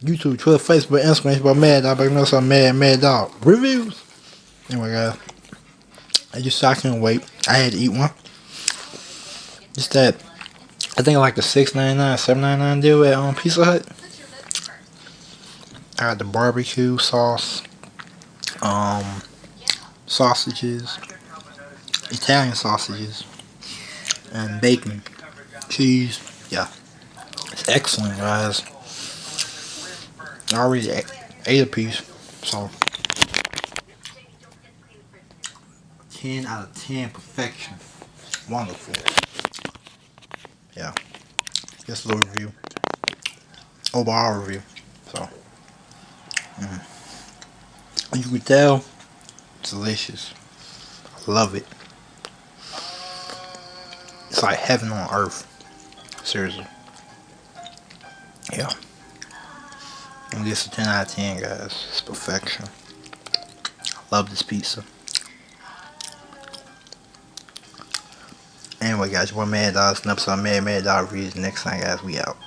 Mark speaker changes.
Speaker 1: YouTube, Twitter, Facebook, Instagram. It's about Mad Dog. Back know some Mad Dog reviews. Anyway, guys, I couldn't wait. I had to eat one. Just that, I think like the $6.99, $7.99 deal at Pizza Hut. I got the barbecue sauce, sausages, Italian sausages, and bacon, cheese. Yeah, it's excellent, guys. I already ate a piece, so 10 out of 10, perfection, wonderful. Yeah, just a little review, overall review. So, you can tell, it's delicious. I love it. It's like heaven on earth. Seriously. Yeah. And this is a 10 out of 10, guys. It's perfection. I love this pizza. Anyway, guys, your boy Mad Dog. It's an episode of Mad Dog Reviews. Next time, guys, we out.